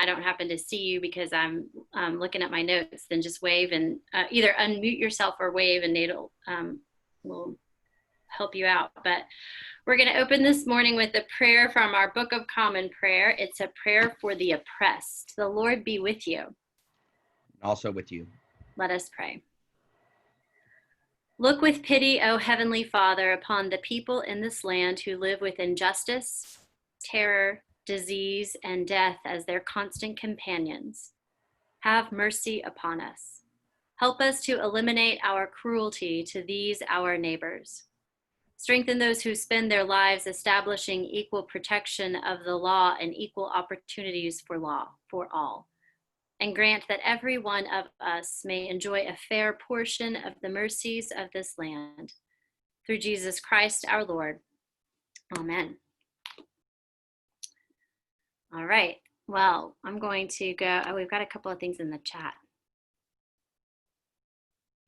I don't happen to see you because I'm looking at my notes, then just wave and either unmute yourself or wave, and Nate will help you out. But we're going to open this morning with a prayer from our Book of Common Prayer. It's a prayer for the oppressed. The Lord be with you. Also with you. Let us pray. Look with pity, O Heavenly Father, upon the people in this land who live with injustice, terror, disease, and death as their constant companions. Have mercy upon us. Help us to eliminate our cruelty to these our neighbors. Strengthen those who spend their lives establishing equal protection of the law and equal opportunities for all. And grant that every one of us may enjoy a fair portion of the mercies of this land. Through Jesus Christ our Lord. Amen. All right. Well, I'm going to go. Oh, we've got a couple of things in the chat.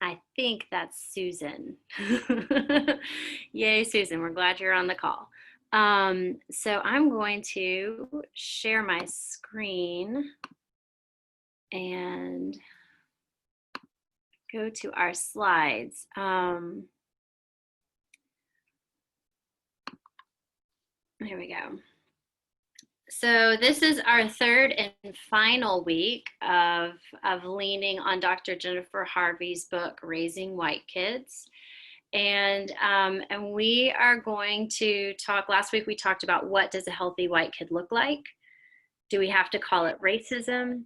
I think that's Susan. Yay, Susan. We're glad you're on the call. So I'm going to share my screen and go to our slides. There we go. So this is our third and final week of leaning on Dr. Jennifer Harvey's book, Raising White Kids. And we are going to talk, last week we talked about what does a healthy white kid look like? Do we have to call it racism?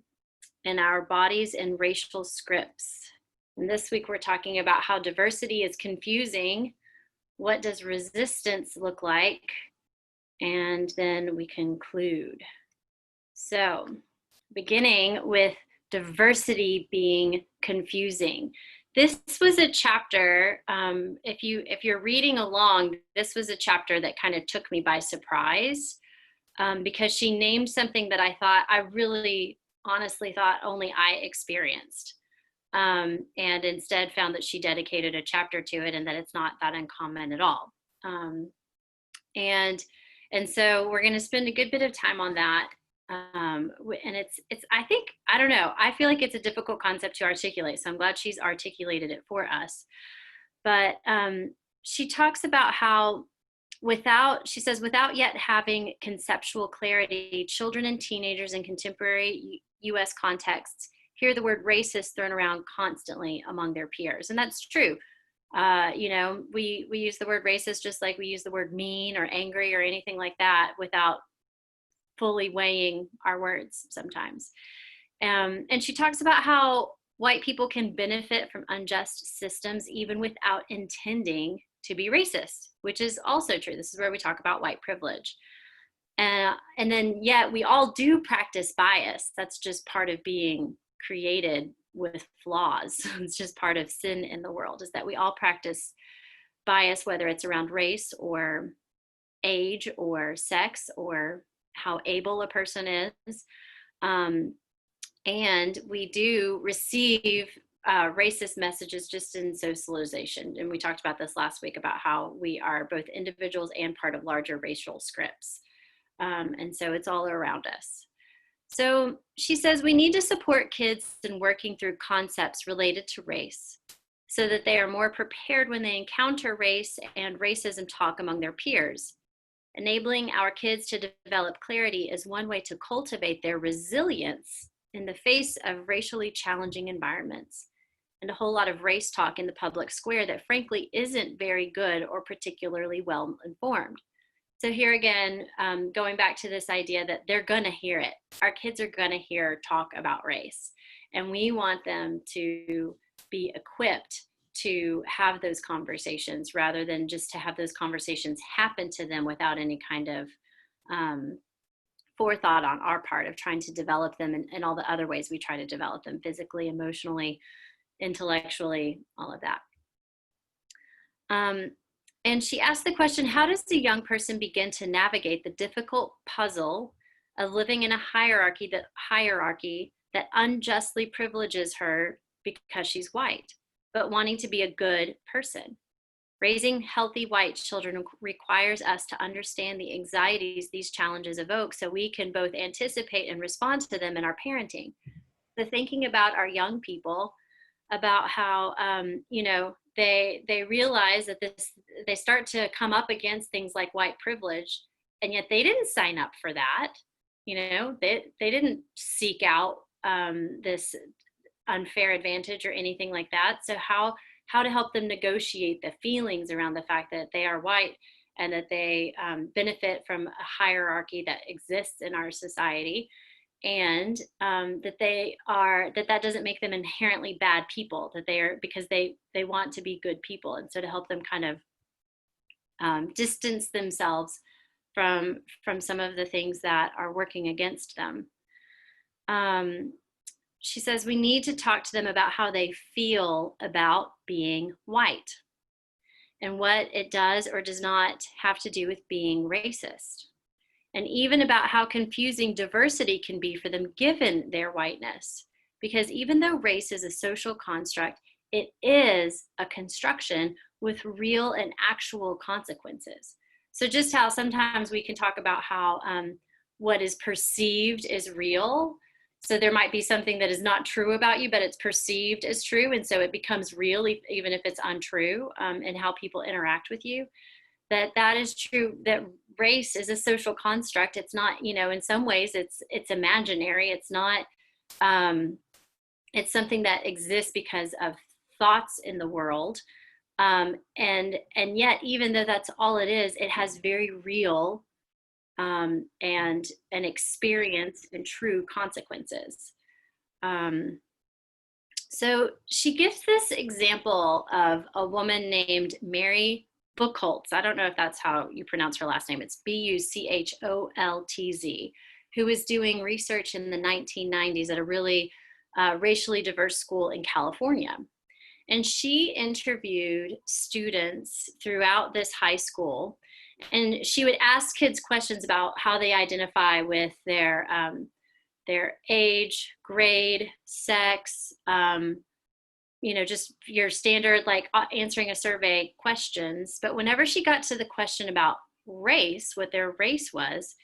And our bodies and racial scripts. And this week we're talking about how diversity is confusing. What does resistance look like? And then we conclude. So beginning with diversity being confusing. This was a chapter, if you're reading along, this was a chapter that kind of took me by surprise because she named something that I really honestly thought only I experienced. And instead found that she dedicated a chapter to it and that it's not that uncommon at all. And so we're going to spend a good bit of time on that. And I don't know, I feel like it's a difficult concept to articulate. So I'm glad she's articulated it for us. But she talks about how without yet having conceptual clarity, children and teenagers in contemporary US contexts hear the word racist thrown around constantly among their peers. And that's true. We use the word racist just like we use the word mean or angry or anything like that without fully weighing our words sometimes. And she talks about how white people can benefit from unjust systems even without intending to be racist, which is also true. This is where we talk about white privilege. And then yet we all do practice bias. That's just part of being created with flaws. It's just part of sin in the world, is that we all practice bias, whether it's around race or age or sex or how able a person is. And we do receive racist messages just in socialization. And we talked about this last week about how we are both individuals and part of larger racial scripts. And so it's all around us. So she says we need to support kids in working through concepts related to race so that they are more prepared when they encounter race and racism talk among their peers. Enabling our kids to develop clarity is one way to cultivate their resilience in the face of racially challenging environments and a whole lot of race talk in the public square that frankly isn't very good or particularly well informed. So here again, going back to this idea that they're gonna hear it. Our kids are gonna hear talk about race, and we want them to be equipped to have those conversations rather than just to have those conversations happen to them without any kind of forethought on our part of trying to develop them in all the other ways we try to develop them, physically, emotionally, intellectually, all of that. And she asked the question, how does a young person begin to navigate the difficult puzzle of living in a hierarchy that unjustly privileges her because she's white, but wanting to be a good person? Raising healthy white children requires us to understand the anxieties these challenges evoke so we can both anticipate and respond to them in our parenting. So thinking about our young people, about how they realize that they start to come up against things like white privilege, and yet they didn't sign up for that. They didn't seek out this unfair advantage or anything like that. So how to help them negotiate the feelings around the fact that they are white and that they benefit from a hierarchy that exists in our society, and that doesn't make them inherently bad people, that they are, because they want to be good people. And so to help them kind of distance themselves from some of the things that are working against them. She says we need to talk to them about how they feel about being white and what it does or does not have to do with being racist. And even about how confusing diversity can be for them given their whiteness. Because even though race is a social construct, it is a construction with real and actual consequences. So just how sometimes we can talk about how what is perceived is real. So there might be something that is not true about you, but it's perceived as true. And so it becomes real, even if it's untrue, in how people interact with you. That is true, that race is a social construct. It's not, in some ways it's imaginary. It's not, it's something that exists because of thoughts in the world. And yet, even though that's all it is, it has very real and an experience and true consequences. So she gives this example of a woman named Mary Buchholz. I don't know if that's how you pronounce her last name. It's Bucholtz, who was doing research in the 1990s at a really racially diverse school in California. And she interviewed students throughout this high school, and she would ask kids questions about how they identify with their age, grade, sex, just your standard, like answering a survey questions. But whenever she got to the question about race, what their race was,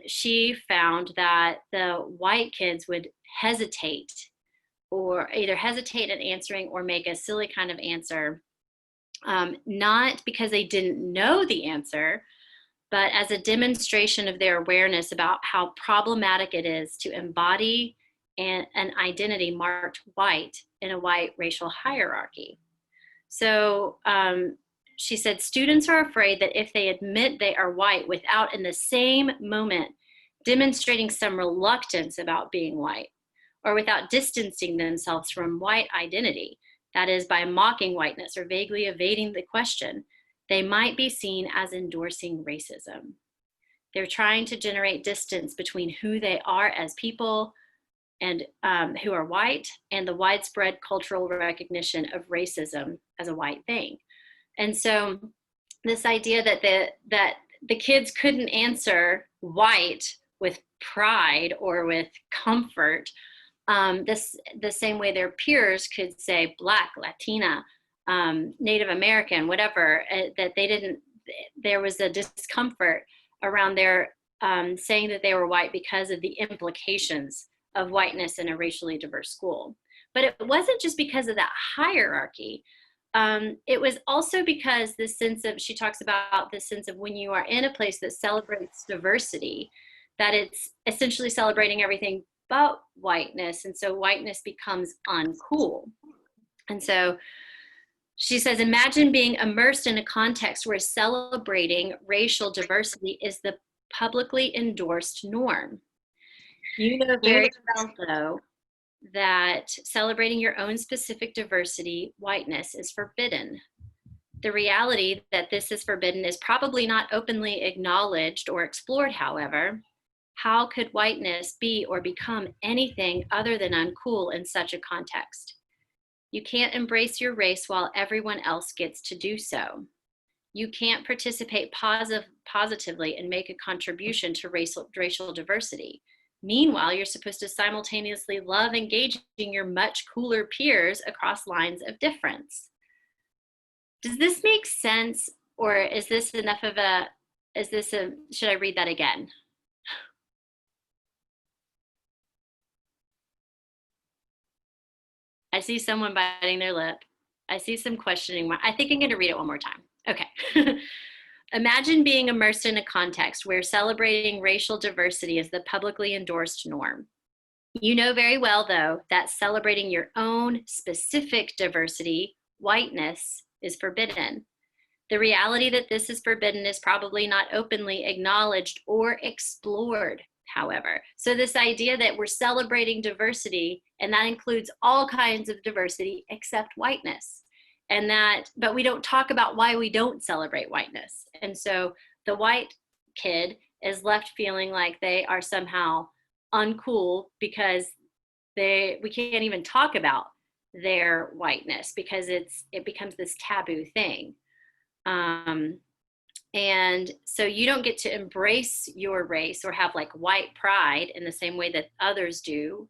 she found that the white kids would hesitate, or either hesitate in answering or make a silly kind of answer, not because they didn't know the answer, but as a demonstration of their awareness about how problematic it is to embody an identity marked white in a white racial hierarchy. So she said students are afraid that if they admit they are white without in the same moment demonstrating some reluctance about being white, or without distancing themselves from white identity, that is, by mocking whiteness or vaguely evading the question, they might be seen as endorsing racism. They're trying to generate distance between who they are as people and who are white, and the widespread cultural recognition of racism as a white thing. And so this idea that the kids couldn't answer white with pride or with comfort, the same way their peers could say Black, Latina, Native American, whatever, that they didn't, there was a discomfort around their saying that they were white because of the implications of whiteness in a racially diverse school. But it wasn't just because of that hierarchy. It was also because this sense of, she talks about this sense of when you are in a place that celebrates diversity, that it's essentially celebrating everything but whiteness. And so whiteness becomes uncool. And so she says, imagine being immersed in a context where celebrating racial diversity is the publicly endorsed norm. You know very well, though, that celebrating your own specific diversity, whiteness, is forbidden. The reality that this is forbidden is probably not openly acknowledged or explored, however. How could whiteness be or become anything other than uncool in such a context? You can't embrace your race while everyone else gets to do so. You can't participate positively and make a contribution to racial diversity. Meanwhile, you're supposed to simultaneously love engaging your much cooler peers across lines of difference. Does this make sense, or is this enough of a, should I read that again? I see someone biting their lip. I see some questioning. I think I'm going to read it one more time. Okay. Imagine being immersed in a context where celebrating racial diversity is the publicly endorsed norm. You know very well, though, that celebrating your own specific diversity, whiteness, is forbidden. The reality that this is forbidden is probably not openly acknowledged or explored, however. So, this idea that we're celebrating diversity, and that includes all kinds of diversity except whiteness, and that, but we don't talk about why we don't celebrate whiteness. And so, the white kid is left feeling like they are somehow uncool because we can't even talk about their whiteness because it becomes this taboo thing. And so you don't get to embrace your race or have like white pride in the same way that others do.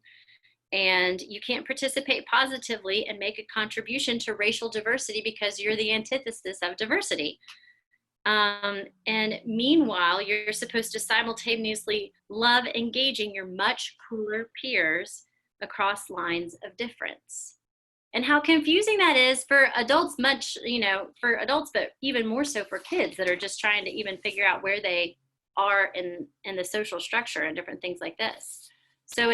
And you can't participate positively and make a contribution to racial diversity because you're the antithesis of diversity. And meanwhile, you're supposed to simultaneously love engaging your much cooler peers across lines of difference. And how confusing that is for adults, for adults, but even more so for kids that are just trying to even figure out where they are in the social structure and different things like this. So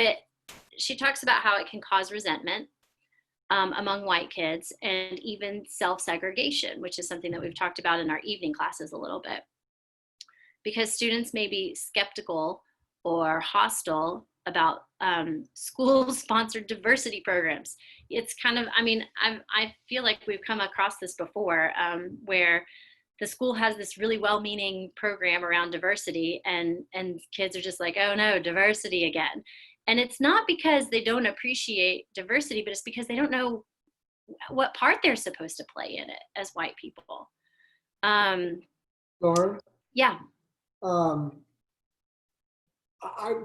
she talks about how it can cause resentment among white kids and even self-segregation, which is something that we've talked about in our evening classes a little bit. Because students may be skeptical or hostile about school-sponsored diversity programs. It's kind of, I feel like we've come across this before, where the school has this really well-meaning program around diversity, and kids are just like, oh no, diversity again. And it's not because they don't appreciate diversity, but it's because they don't know what part they're supposed to play in it as white people. Lauren? Yeah.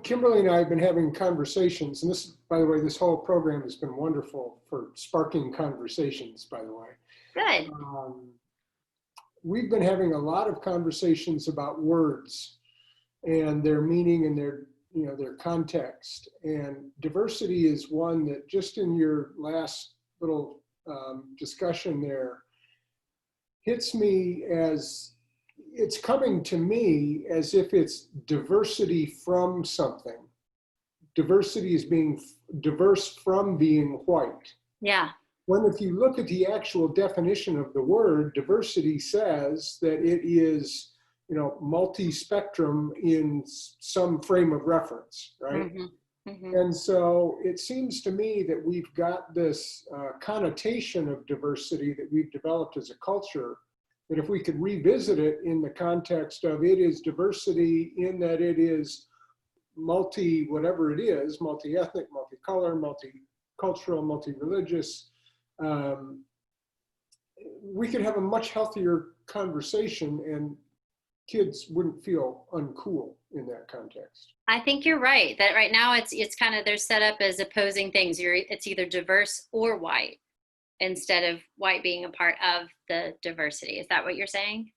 Kimberly and I have been having conversations, and this, by the way, this whole program has been wonderful for sparking conversations, by the way. Good. We've been having a lot of conversations about words and their meaning and their context. And diversity is one that, just in your last little discussion there, hits me as, it's coming to me as if it's diversity from something. Diversity is being diverse from being white. Yeah. When, if you look at the actual definition of the word, diversity says that it is, multi-spectrum in some frame of reference, right? Mm-hmm. Mm-hmm. And so it seems to me that we've got this connotation of diversity that we've developed as a culture, that if we could revisit it in the context of it is diversity in that it is whatever it is, multi-ethnic, multicolor, multicultural, multi-religious, we could have a much healthier conversation and kids wouldn't feel uncool in that context. I think you're right that right now it's kind of, they're set up as opposing things. It's either diverse or white, instead of white being a part of the diversity. Is that what you're saying?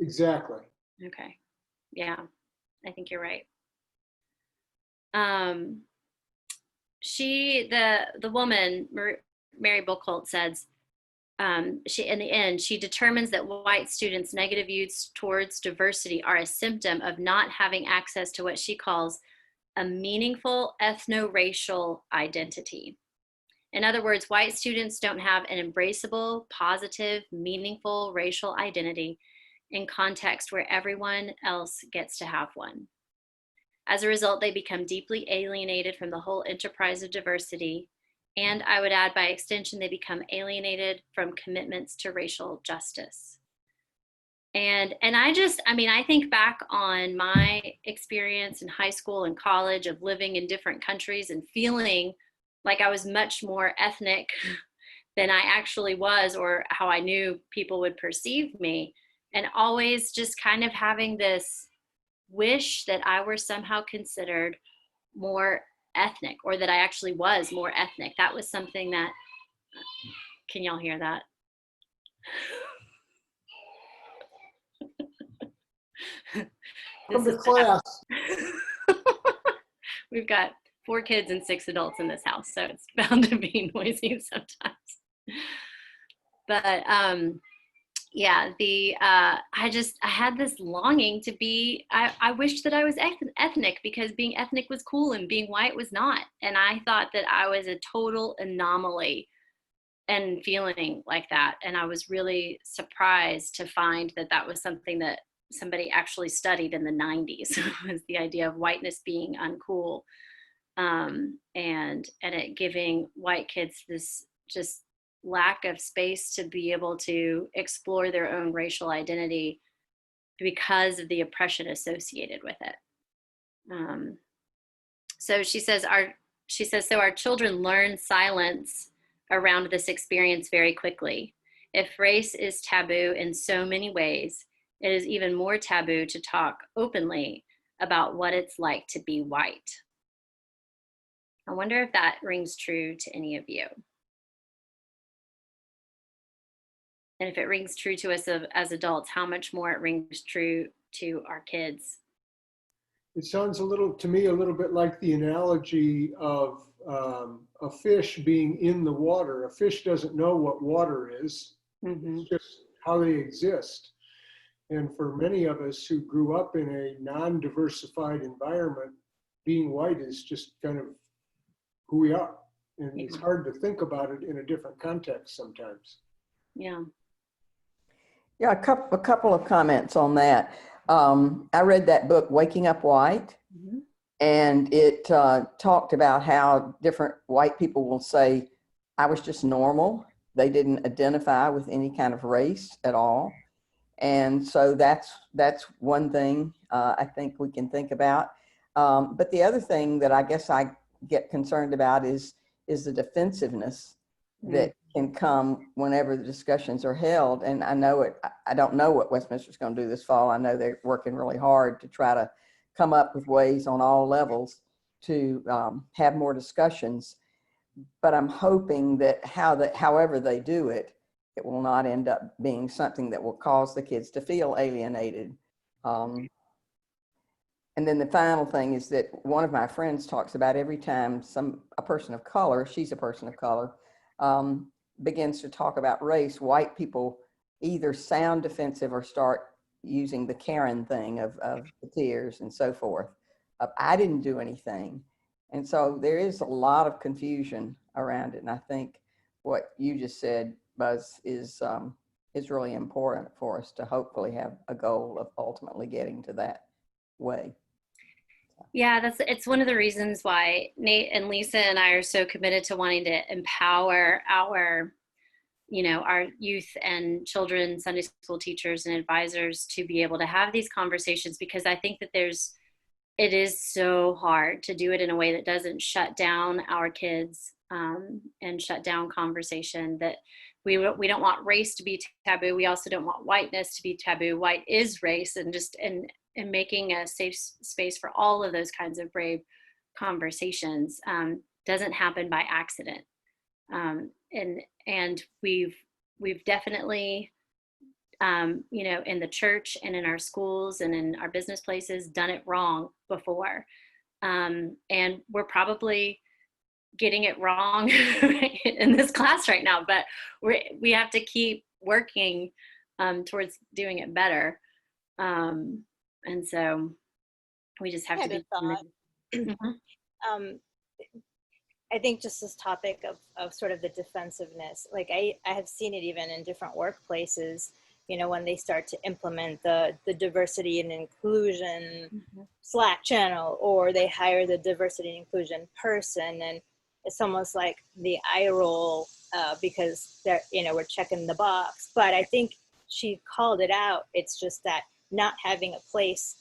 Exactly. Okay. Yeah, I think you're right. The woman, Mary Buchholz, says, in the end, she determines that white students' negative views towards diversity are a symptom of not having access to what she calls a meaningful ethno-racial identity. In other words, white students don't have an embraceable, positive, meaningful racial identity in context where everyone else gets to have one. As a result, they become deeply alienated from the whole enterprise of diversity. And I would add, by extension, they become alienated from commitments to racial justice. And I think back on my experience in high school and college of living in different countries and feeling like I was much more ethnic than I actually was, or how I knew people would perceive me. And always just kind of having this wish that I were somehow considered more ethnic, or that I actually was more ethnic. That was something that, can y'all hear that? Come This to is class. we've got 4 kids and 6 adults in this house, so it's bound to be noisy sometimes. But yeah, I had this longing to be. I wished that I was ethnic, because being ethnic was cool and being white was not. And I thought that I was a total anomaly and feeling like that. And I was really surprised to find that that was something that somebody actually studied in the 90s, was the idea of whiteness being uncool, and it giving white kids this just lack of space to be able to explore their own racial identity because of the oppression associated with it. So she says so our children learn silence around this experience very quickly. If race is taboo in so many ways, it is even more taboo to talk openly about what it's like to be white. I wonder if that rings true to any of you. And if it rings true to us as adults, how much more it rings true to our kids. It sounds to me a little bit like the analogy of a fish being in the water. A fish doesn't know what water is. Mm-hmm. It's just how they exist. And for many of us who grew up in a non-diversified environment, being white is just kind of who we are. And it's hard to think about it in a different context sometimes. Yeah. Yeah, a couple of comments on that. I read that book, Waking Up White, Mm-hmm. and it talked about how different white people will say, I was just normal. They didn't identify with any kind of race at all. And so that's one thing I think we can think about. But the other thing that I guess I get concerned about is the defensiveness that can come whenever the discussions are held. And I don't know what Westminster's going to do this fall. I know they're working really hard to try to come up with ways on all levels to have more discussions. But I'm hoping that however they do it, it will not end up being something that will cause the kids to feel alienated. And then the final thing is that one of my friends talks about every time a person of color, she's a person of color, begins to talk about race, white people either sound defensive or start using the Karen thing of the tears and so forth. I didn't do anything. And so there is a lot of confusion around it. And I think what you just said, Buzz, is really important for us to hopefully have a goal of ultimately getting to that way. Yeah, it's one of the reasons why Nate and Lisa and I are so committed to wanting to empower our youth and children, Sunday school teachers and advisors to be able to have these conversations, because I think that it is so hard to do it in a way that doesn't shut down our kids and shut down conversation. That we don't want race to be taboo. We also don't want whiteness to be taboo. White is race, and making a safe space for all of those kinds of brave conversations doesn't happen by accident. And we've definitely in the church and in our schools and in our business places done it wrong before, and we're probably getting it wrong in this class right now, but we have to keep working towards doing it better, and so we just have to be I think just this topic of sort of the defensiveness, like I have seen it even in different workplaces, when they start to implement the diversity and inclusion Slack channel, or they hire the diversity and inclusion person, and it's almost like the eye roll because they're, we're checking the box. But I think she called it out. It's just that not having a place,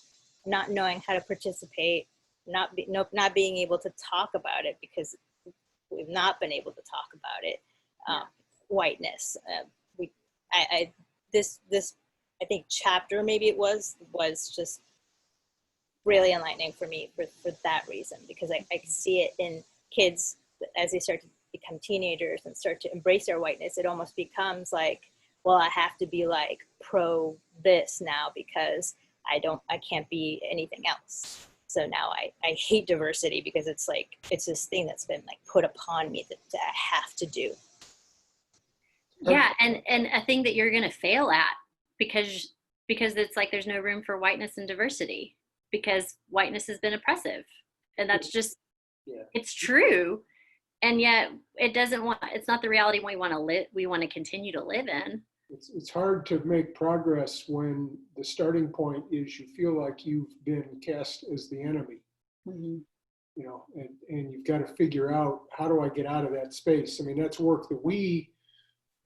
not knowing how to participate, not being able to talk about it because we've not been able to talk about it. Whiteness. This I think chapter, maybe it was just really enlightening for me for that reason, because I see it in kids as they start to become teenagers and start to embrace their whiteness. It almost becomes like, well, I have to be like pro this now because I can't be anything else. So now I hate diversity because it's like, it's this thing that's been like put upon me that I have to do. Yeah, and a thing that you're going to fail at because it's like there's no room for whiteness and diversity because whiteness has been oppressive, and that's just it's true, and yet it's not the reality we want to live. We want to continue to live in. It's hard to make progress when the starting point is you feel like you've been cast as the enemy. Mm-hmm. You know, and you've got to figure out, how do I get out of that space? I mean, that's work that we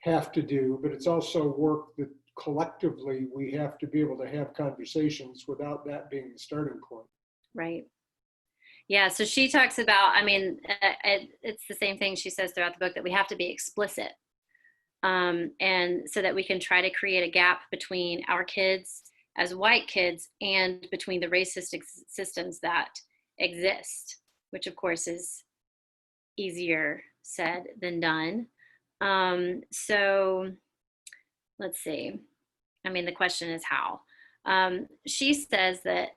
have to do, but it's also work that collectively we have to be able to have conversations without that being the starting point. Right. Yeah. So she talks about, I mean, it's the same thing she says throughout the book, that we have to be explicit. And so that we can try to create a gap between our kids as white kids and between the racist systems that exist, which of course is easier said than done. So let's see. I mean, the question is how. She says that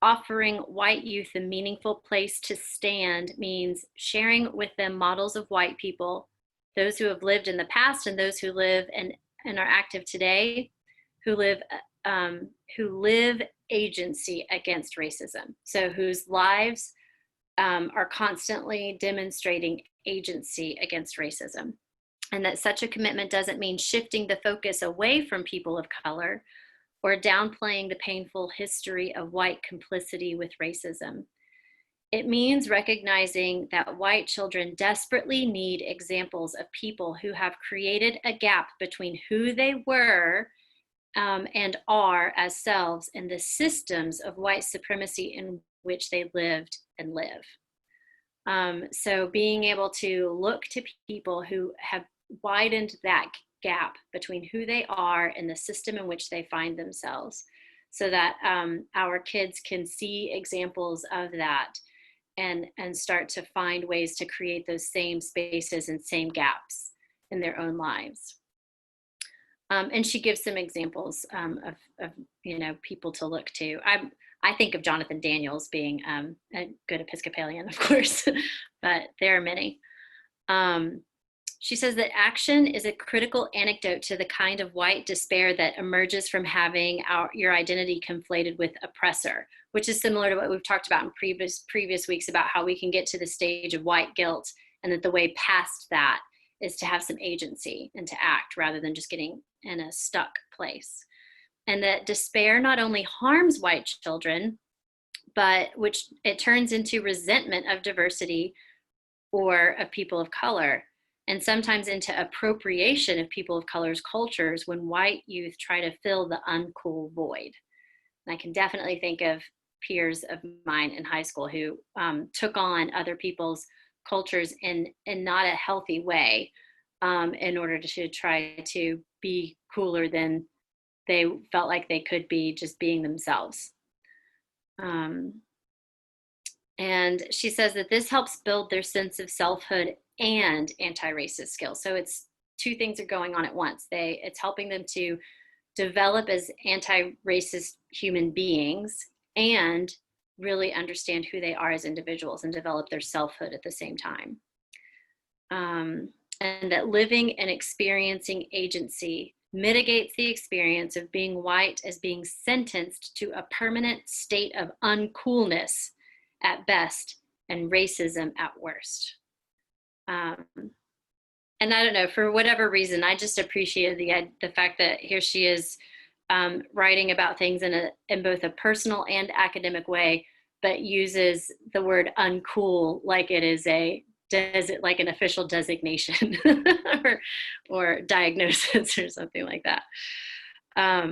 offering white youth a meaningful place to stand means sharing with them models of white people, those who have lived in the past and those who live and are active today, who live agency against racism. So whose lives are constantly demonstrating agency against racism. And that such a commitment doesn't mean shifting the focus away from people of color or downplaying the painful history of white complicity with racism. It means recognizing that white children desperately need examples of people who have created a gap between who they were and are as selves and the systems of white supremacy in which they lived and live. So being able to look to people who have widened that gap between who they are and the system in which they find themselves, so that our kids can see examples of that and start to find ways to create those same spaces and same gaps in their own lives. And she gives some examples of people to look to. I think of Jonathan Daniels being a good Episcopalian, of course, but there are many. She says that action is a critical antidote to the kind of white despair that emerges from having your identity conflated with oppressor, which is similar to what we've talked about in previous weeks about how we can get to the stage of white guilt, and that the way past that is to have some agency and to act rather than just getting in a stuck place. And that despair not only harms white children, but which it turns into resentment of diversity or of people of color, and sometimes into appropriation of people of color's cultures when white youth try to fill the uncool void. And I can definitely think of peers of mine in high school who took on other people's cultures in not a healthy way in order to try to be cooler than they felt like they could be just being themselves. And she says that this helps build their sense of selfhood and anti-racist skills. So it's two things are going on at once. It's helping them to develop as anti-racist human beings and really understand who they are as individuals and develop their selfhood at the same time. And that living and experiencing agency mitigates the experience of being white as being sentenced to a permanent state of uncoolness at best and racism at worst. And I don't know, for whatever reason, I just appreciated the fact that here she is writing about things in both a personal and academic way, but uses the word uncool like it is like an official designation or diagnosis or something like that. A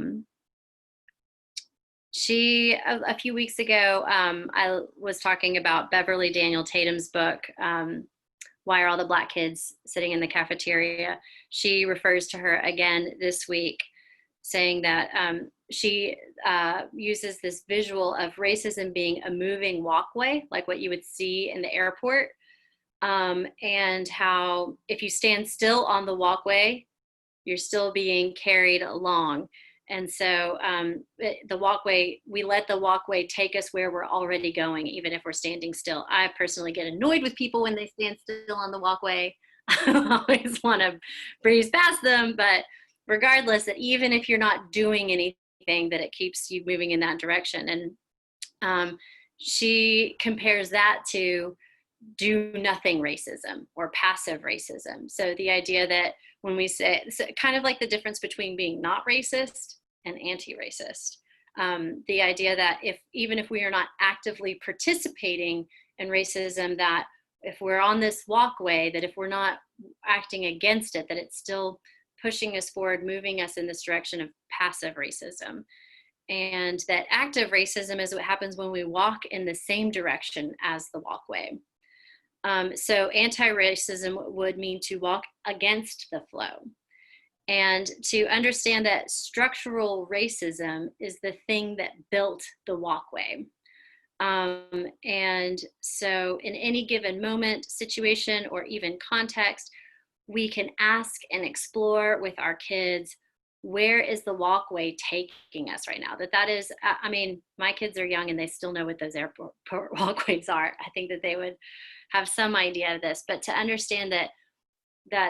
few weeks ago, I was talking about Beverly Daniel Tatum's book, Why Are All the Black Kids Sitting in the Cafeteria? She refers to her again this week, saying that she uses this visual of racism being a moving walkway, like what you would see in the airport, and how if you stand still on the walkway, you're still being carried along. And so the walkway, we let the walkway take us where we're already going, even if we're standing still. I personally get annoyed with people when they stand still on the walkway. I always want to breeze past them, but regardless, that even if you're not doing anything, that it keeps you moving in that direction. And she compares that to do nothing racism or passive racism. So the idea that when we say, so kind of like the difference between being not racist and anti-racist, the idea that even if we are not actively participating in racism, that if we're on this walkway, that if we're not acting against it, that it's still pushing us forward, moving us in this direction of passive racism. And that active racism is what happens when we walk in the same direction as the walkway. So anti-racism would mean to walk against the flow, and to understand that structural racism is the thing that built the walkway. And so in any given moment, situation, or even context, we can ask and explore with our kids, where is the walkway taking us right now? That is, I mean, my kids are young and they still know what those airport walkways are. I think that they would have some idea of this, but to understand that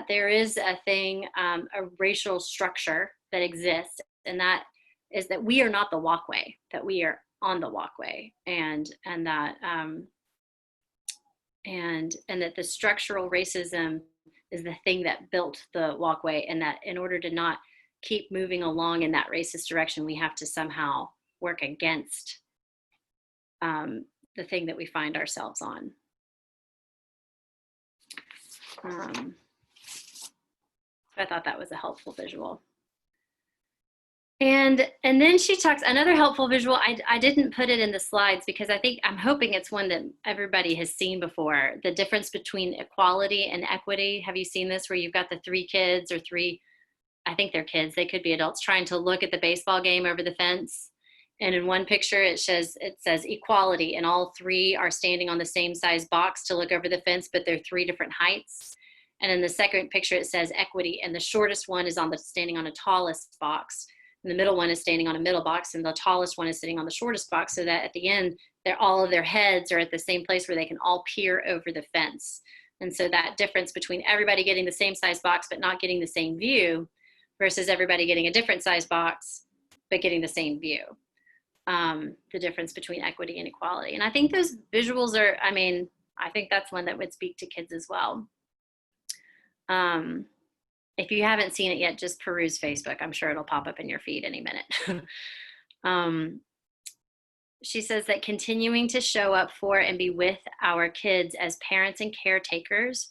there is a thing, a racial structure that exists, and that is that we are not the walkway, that we are on the walkway, and that and that the structural racism is the thing that built the walkway, and that in order to not keep moving along in that racist direction, we have to somehow work against the thing that we find ourselves on. I thought that was a helpful visual. And then she talks, another helpful visual, I didn't put it in the slides because I'm hoping it's one that everybody has seen before, the difference between equality and equity. Have you seen this, where you've got the three kids, or I think they're kids, they could be adults, trying to look at the baseball game over the fence. And in one picture, it says equality, and all three are standing on the same size box to look over the fence, but they're three different heights. And in the second picture, it says equity, and the shortest one is standing on the tallest box, and the middle one is standing on a middle box, and the tallest one is sitting on the shortest box, so that at the end, all of their heads are at the same place where they can all peer over the fence. And so that difference between everybody getting the same size box but not getting the same view, versus everybody getting a different size box but getting the same view. The difference between equity and equality. And I think those visuals are, I think that's one that would speak to kids as well. If you haven't seen it yet, just peruse Facebook. I'm sure it'll pop up in your feed any minute. She says that continuing to show up for and be with our kids as parents and caretakers,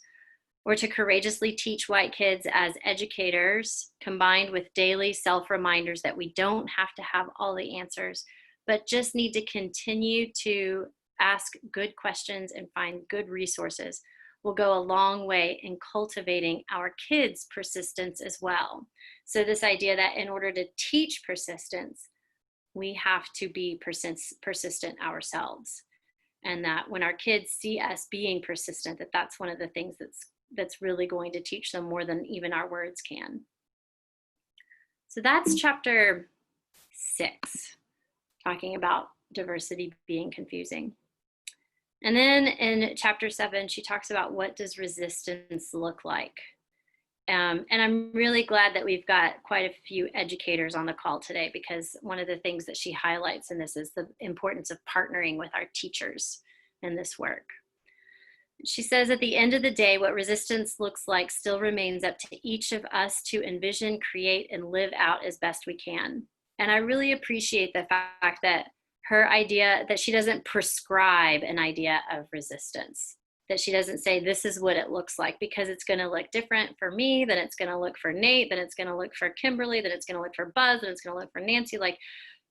or to courageously teach white kids as educators, combined with daily self-reminders that we don't have to have all the answers, but just need to continue to ask good questions and find good resources, will go a long way in cultivating our kids' persistence as well. So this idea that in order to teach persistence, we have to be persistent ourselves. And that when our kids see us being persistent, that's one of the things that's really going to teach them more than even our words can. So that's chapter 6, talking about diversity being confusing. And then in chapter 7, she talks about, what does resistance look like? And I'm really glad that we've got quite a few educators on the call today, because one of the things that she highlights in this is the importance of partnering with our teachers in this work. She says, at the end of the day, what resistance looks like still remains up to each of us to envision, create, and live out as best we can. And I really appreciate the fact that her idea, that she doesn't prescribe an idea of resistance, that she doesn't say this is what it looks like, because it's going to look different for me, then it's going to look for Nate, then it's going to look for Kimberly, then it's going to look for Buzz, then it's going to look for Nancy. Like,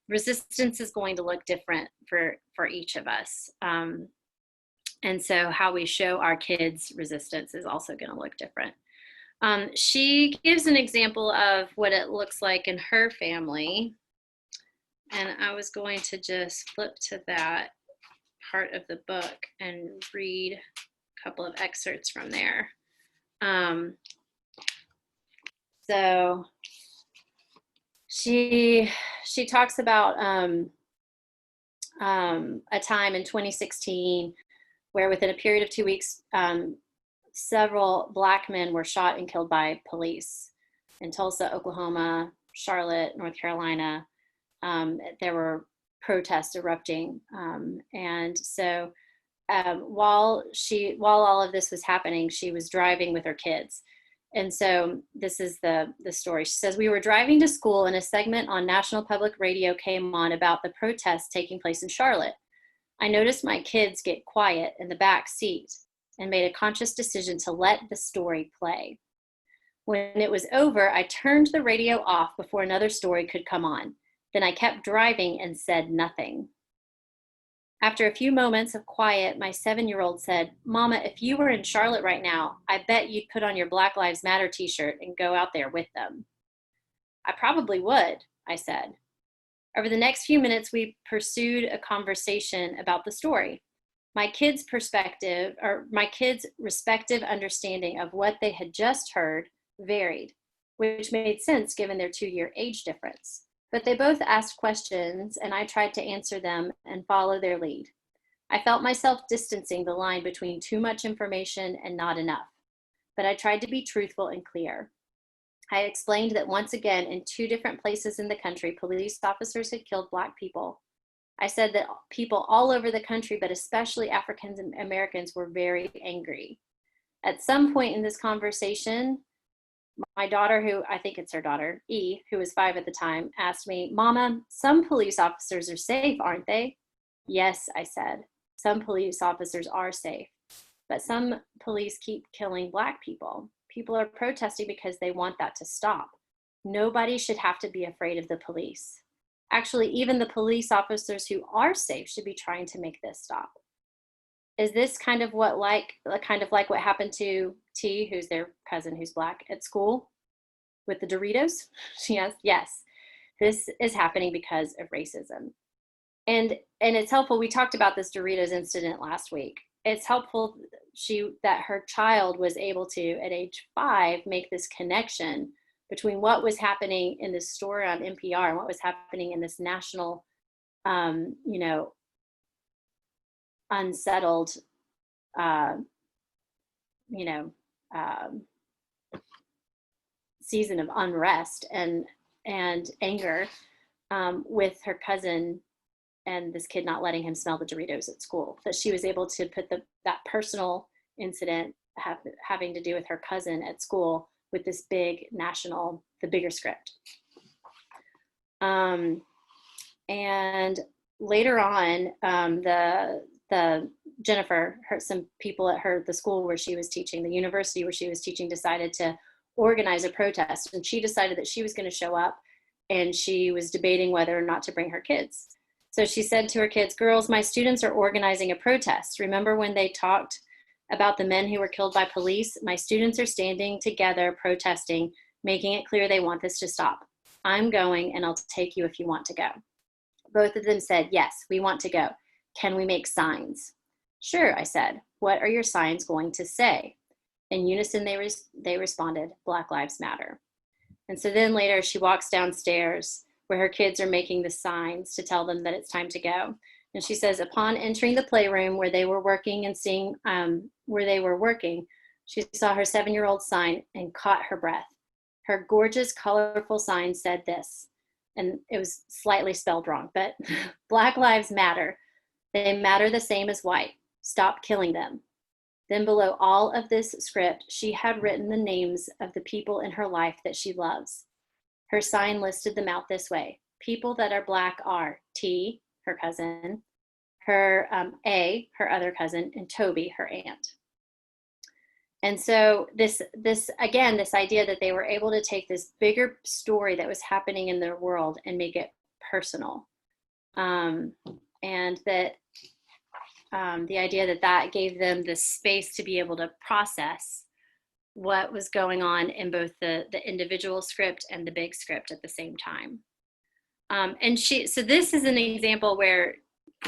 resistance is going to look different for each of us. And so how we show our kids resistance is also going to look different. She gives an example of what it looks like in her family. And I was going to just flip to that part of the book and read a couple of excerpts from there. So she talks about a time in 2016 where within a period of 2 weeks, several Black men were shot and killed by police in Tulsa, Oklahoma, Charlotte, North Carolina. There were protests erupting. And so while all of this was happening, she was driving with her kids. And so this is the story. She says, we were driving to school and a segment on National Public Radio came on about the protests taking place in Charlotte. I noticed my kids get quiet in the back seat and made a conscious decision to let the story play. When it was over, I turned the radio off before another story could come on. Then I kept driving and said nothing. After a few moments of quiet, my 7-year-old said, Mama, if you were in Charlotte right now, I bet you'd put on your Black Lives Matter t-shirt and go out there with them. I probably would, I said. Over the next few minutes, we pursued a conversation about the story. My kids' respective understanding of what they had just heard varied, which made sense given their 2-year age difference. But they both asked questions, and I tried to answer them and follow their lead. I felt myself distancing the line between too much information and not enough, but I tried to be truthful and clear. I explained that once again, in 2 different places in the country, police officers had killed Black people. I said that people all over the country, but especially African Americans, were very angry. At some point in this conversation, my daughter, who I think it's her daughter, E, who was 5 at the time, asked me, Mama, some police officers are safe, aren't they? Yes, I said, some police officers are safe, but some police keep killing Black people. People are protesting because they want that to stop. Nobody should have to be afraid of the police. Actually, even the police officers who are safe should be trying to make this stop. Is this kind of like what happened to T, who's their cousin who's Black, at school with the Doritos? She asked, yes, this is happening because of racism. And it's helpful. We talked about this Doritos incident last week. It's helpful that her child was able to, at age 5, make this connection between what was happening in this story on NPR and what was happening in this national, unsettled, season of unrest and anger with her cousin and this kid not letting him smell the Doritos at school. That she was able to put that personal incident having to do with her cousin at school with this big national, the bigger script. And later on, the Jennifer, some people at the school where she was teaching, the university where she was teaching, decided to organize a protest. And she decided that she was going to show up, and she was debating whether or not to bring her kids. So she said to her kids, girls, my students are organizing a protest. Remember when they talked about the men who were killed by police? My students are standing together protesting, making it clear they want this to stop. I'm going, and I'll take you if you want to go. Both of them said, yes, we want to go. Can we make signs? Sure, I said. What are your signs going to say? In unison, they responded, Black Lives Matter. And so then later she walks downstairs where her kids are making the signs to tell them that it's time to go. And she says, upon entering the playroom where they were working and seeing where they were working, she saw her 7-year-old sign and caught her breath. Her gorgeous, colorful sign said this, and it was slightly spelled wrong, but Black Lives Matter. They matter the same as white. Stop killing them. Then below all of this script, she had written the names of the people in her life that she loves. Her sign listed them out this way. People that are Black are T, her cousin, her A, her other cousin, and Toby, her aunt. And so this idea that they were able to take this bigger story that was happening in their world and make it personal. And that the idea that gave them the space to be able to process what was going on in both the individual script and the big script at the same time. So this is an example where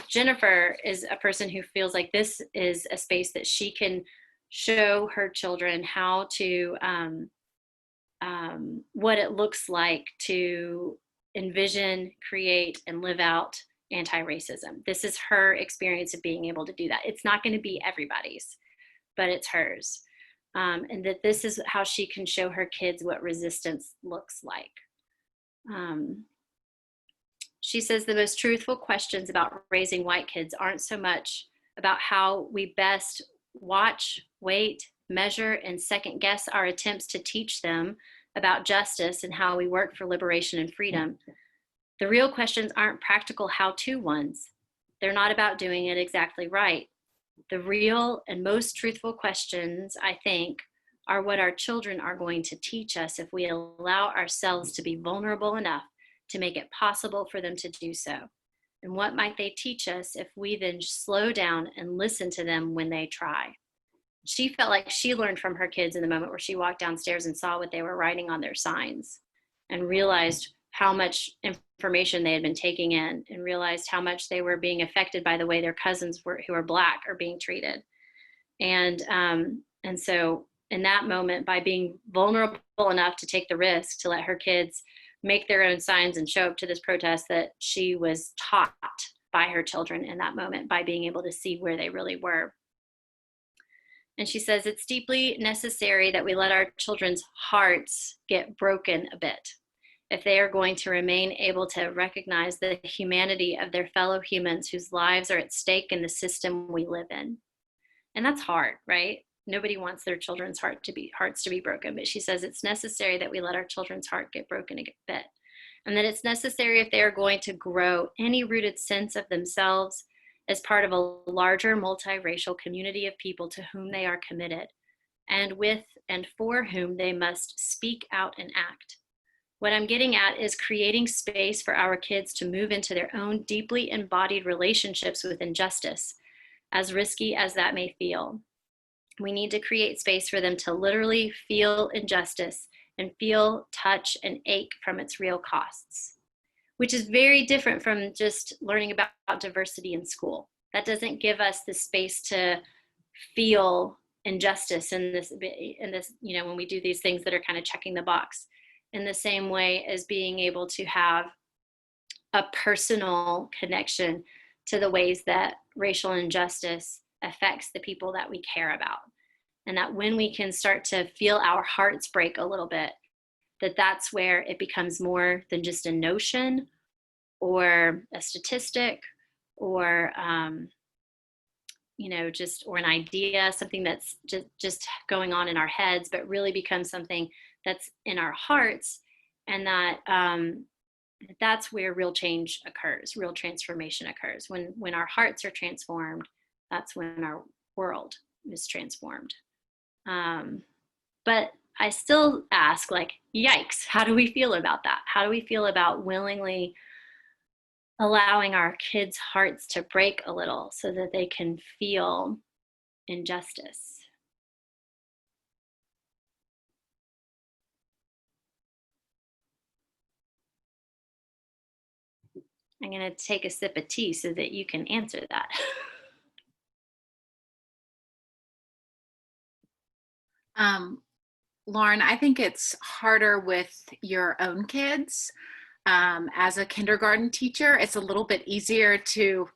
Jennifer is a person who feels like this is a space that she can show her children how to, what it looks like to envision, create, and live out anti-racism. This is her experience of being able to do that. It's not going to be everybody's, but it's hers. And that this is how she can show her kids what resistance looks like. She says the most truthful questions about raising white kids aren't so much about how we best watch, wait, measure, and second guess our attempts to teach them about justice and how we work for liberation and freedom. The real questions aren't practical how-to ones. They're not about doing it exactly right. The real and most truthful questions, I think, are what our children are going to teach us if we allow ourselves to be vulnerable enough to make it possible for them to do so. And what might they teach us if we then slow down and listen to them when they try? She felt like she learned from her kids in the moment where she walked downstairs and saw what they were writing on their signs and realized how much information they had been taking in and realized how much they were being affected by the way their cousins who are Black are being treated. And so in that moment, by being vulnerable enough to take the risk to let her kids make their own signs and show up to this protest, that she was taught by her children in that moment by being able to see where they really were. And she says it's deeply necessary that we let our children's hearts get broken a bit if they are going to remain able to recognize the humanity of their fellow humans whose lives are at stake in the system we live in. And that's hard, right? Nobody wants their children's hearts to be broken, but she says it's necessary that we let our children's heart get broken a bit. And that it's necessary if they are going to grow any rooted sense of themselves as part of a larger multiracial community of people to whom they are committed, and with and for whom they must speak out and act. What I'm getting at is creating space for our kids to move into their own deeply embodied relationships with injustice, as risky as that may feel. We need to create space for them to literally feel injustice and feel, touch, and ache from its real costs, which is very different from just learning about diversity in school. That doesn't give us the space to feel injustice in this, when we do these things that are kind of checking the box, in the same way as being able to have a personal connection to the ways that racial injustice affects the people that we care about. And that when we can start to feel our hearts break a little bit, that's where it becomes more than just a notion or a statistic or, or an idea, something that's just going on in our heads, but really becomes something that's in our hearts. And that's where real change occurs, real transformation occurs. When our hearts are transformed, that's when our world is transformed. But I still ask, yikes, how do we feel about that? How do we feel about willingly allowing our kids' hearts to break a little so that they can feel injustice? I'm going to take a sip of tea so that you can answer that. Lauren, I think it's harder with your own kids. As a kindergarten teacher, it's a little bit easier to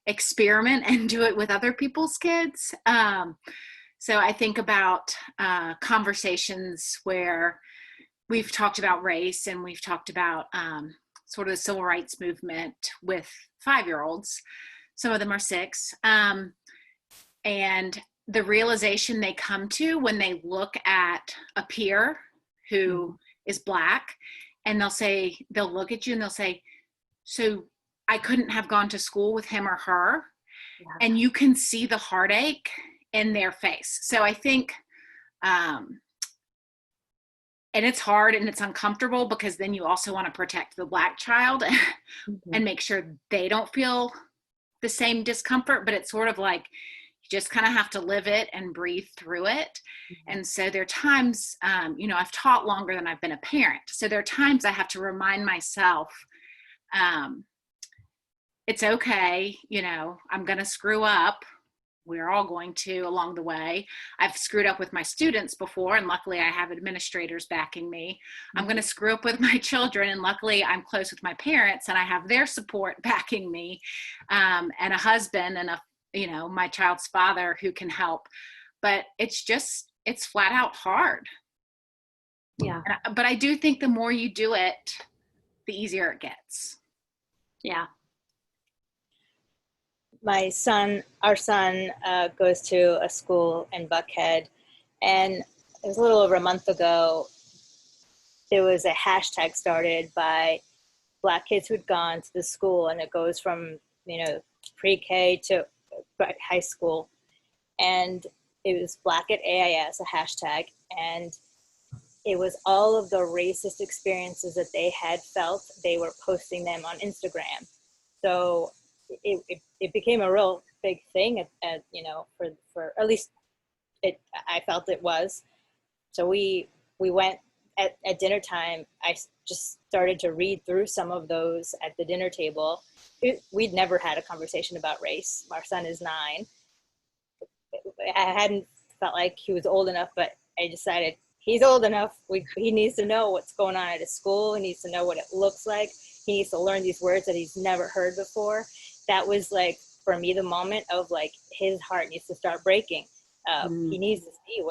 experiment and do it with other people's kids. So I think about conversations where we've talked about race and we've talked about sort of the civil rights movement with 5-year-olds. Some of them are 6. And the realization they come to when they look at a peer who is Black, and they'll look at you and they'll say, so I couldn't have gone to school with him or her. Yeah. And you can see the heartache in their face. So I think, and it's hard and it's uncomfortable because then you also want to protect the Black child and make sure they don't feel the same discomfort, but it's sort of like, you just kind of have to live it and breathe through it. And so there are times, I've taught longer than I've been a parent. So there are times I have to remind myself, it's okay, I'm going to screw up, we're all going to along the way. I've screwed up with my students before, and luckily I have administrators backing me. I'm going to screw up with my children, and luckily I'm close with my parents and I have their support backing me, and a husband and my child's father who can help. But it's flat out hard. Yeah. But I do think the more you do it, the easier it gets. Yeah. Our son goes to a school in Buckhead, and it was a little over a month ago, there was a hashtag started by Black kids who'd gone to the school, and it goes from, pre-K to high school. And it was Black at AIS, a hashtag, and it was all of the racist experiences that they had felt. They were posting them on Instagram. So it became a real big thing for at least I felt it was. So we went at dinner time. I just started to read through some of those at the dinner table. We'd never had a conversation about race. Our son is 9. I hadn't felt like he was old enough, but I decided he's old enough. He needs to know what's going on at his school. He needs to know what it looks like. He needs to learn these words that he's never heard before. That was like, for me, the moment of like, his heart needs to start breaking. He needs to see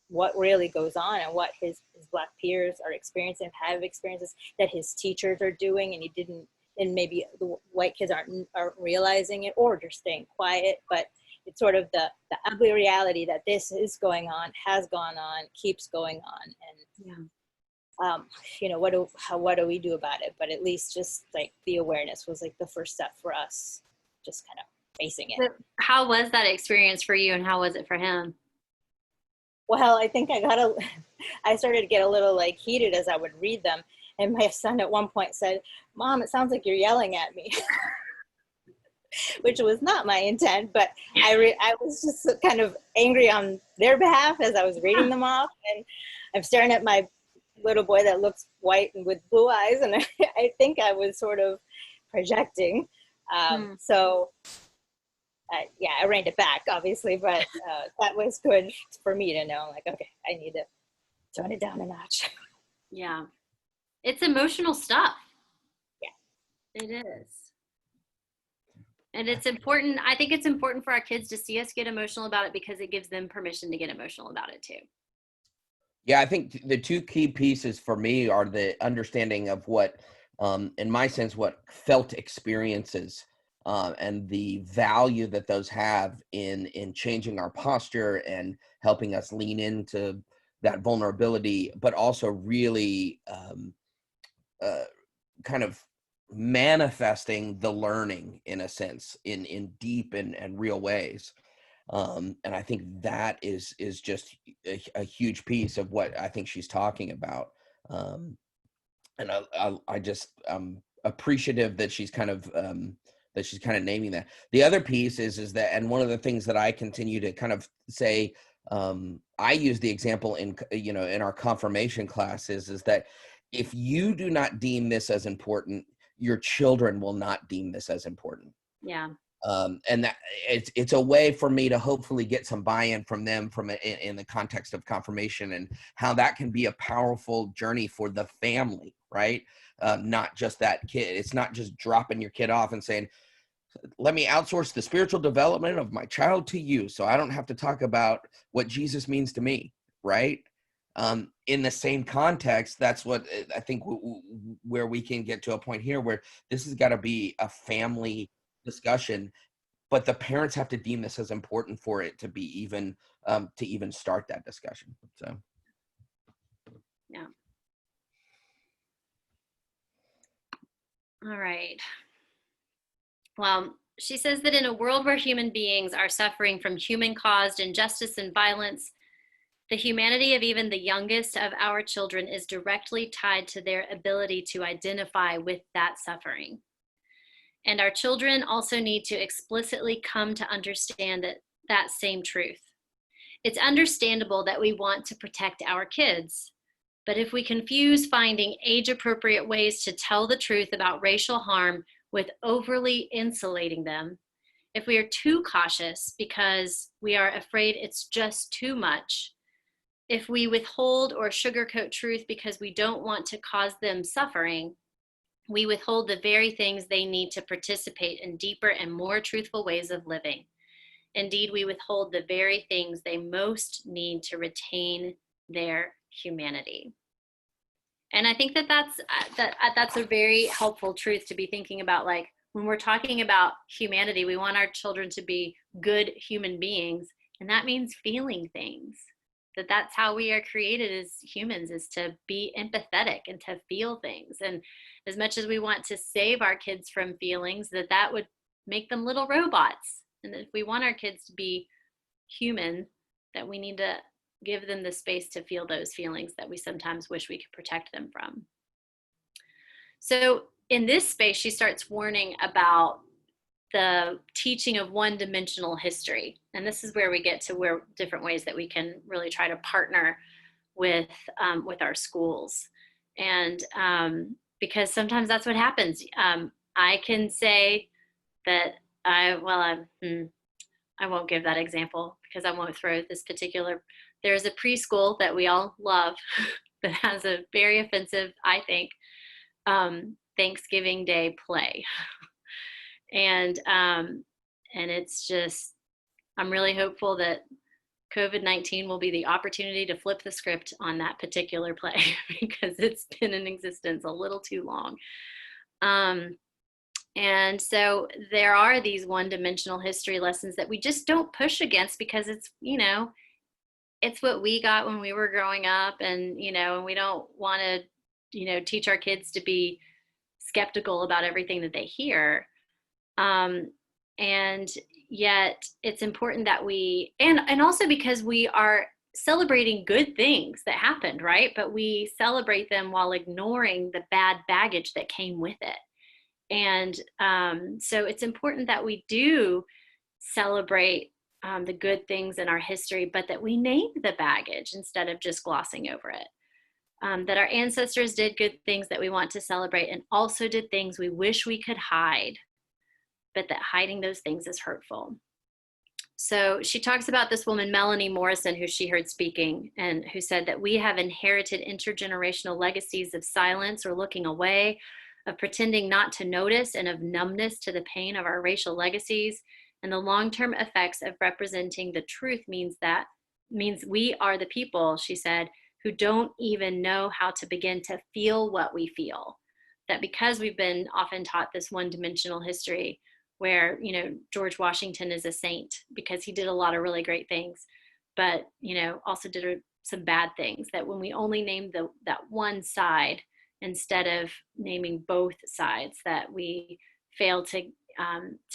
what really goes on and what his Black peers are experiencing, have experiences that his teachers are doing, and maybe the white kids aren't realizing it, or just staying quiet. But it's sort of the ugly reality that this is going on, has gone on, keeps going on. And what do we do about it? But at least just like the awareness was like the first step for us, just kind of facing it. How was that experience for you, and how was it for him? Well, I think I started to get a little like heated as I would read them. And my son at one point said, "Mom, it sounds like you're yelling at me," which was not my intent, but I was just kind of angry on their behalf as I was reading them off. And I'm staring at my little boy that looks white and with blue eyes, and I think I was sort of projecting. So I reined it back, obviously, but that was good for me to know. Like, okay, I need to tone it down a notch. Yeah. It's emotional stuff. Yeah. It is. And it's important. I think it's important for our kids to see us get emotional about it, because it gives them permission to get emotional about it too. Yeah, I think the two key pieces for me are the understanding of what, in my sense, what felt experiences and the value that those have in changing our posture and helping us lean into that vulnerability, but also really kind of manifesting the learning in a sense in deep and real ways. And I think that is just a huge piece of what I think she's talking about. And I just appreciative that she's kind of naming that. The other piece is that, and one of the things that I continue to kind of say, I use the example in our confirmation classes, is that if you do not deem this as important, your children will not deem this as important. Yeah. And that it's a way for me to hopefully get some buy-in from them in the context of confirmation, and how that can be a powerful journey for the family, right? Not just that kid. It's not just dropping your kid off and saying, let me outsource the spiritual development of my child to you, so I don't have to talk about what Jesus means to me, right? In the same context, that's what I think where we can get to a point here where this has got to be a family discussion, but the parents have to deem this as important for it to be even to even start that discussion. So Yeah. All right. Well, she says that in a world where human beings are suffering from human-caused injustice and violence, the humanity of even the youngest of our children is directly tied to their ability to identify with that suffering. And our children also need to explicitly come to understand that same truth. It's understandable that we want to protect our kids, but if we confuse finding age-appropriate ways to tell the truth about racial harm with overly insulating them, if we are too cautious because we are afraid it's just too much, if we withhold or sugarcoat truth because we don't want to cause them suffering, we withhold the very things they need to participate in deeper and more truthful ways of living. Indeed, we withhold the very things they most need to retain their humanity. And I think that that's a very helpful truth to be thinking about. Like, when we're talking about humanity, we want our children to be good human beings, and that means feeling things. That's how we are created as humans, is to be empathetic and to feel things. And as much as we want to save our kids from feelings, that would make them little robots. And if we want our kids to be human, that we need to give them the space to feel those feelings that we sometimes wish we could protect them from. So in this space, she starts warning about the teaching of one-dimensional history. And this is where we get to where different ways that we can really try to partner with our schools. And because sometimes that's what happens. I can say that I won't give that example because I won't throw this particular. There's a preschool that we all love that has a very offensive, I think, Thanksgiving Day play. And it's just, I'm really hopeful that COVID-19 will be the opportunity to flip the script on that particular play because it's been in existence a little too long. And so there are these one-dimensional history lessons that we just don't push against because it's, it's what we got when we were growing up, and, and we don't want to, teach our kids to be skeptical about everything that they hear. And yet it's important that we, and also because we are celebrating good things that happened, right? But we celebrate them while ignoring the bad baggage that came with it. And so it's important that we do celebrate the good things in our history, but that we name the baggage instead of just glossing over it. That our ancestors did good things that we want to celebrate, and also did things we wish we could hide, but that hiding those things is hurtful. So she talks about this woman, Melanie Morrison, who she heard speaking, and who said that we have inherited intergenerational legacies of silence or looking away, of pretending not to notice, and of numbness to the pain of our racial legacies. And the long-term effects of representing the truth means we are the people, she said, who don't even know how to begin to feel what we feel. That because we've been often taught this one-dimensional history where, George Washington is a saint because he did a lot of really great things, but, also did some bad things, that when we only name that one side instead of naming both sides, that we fail to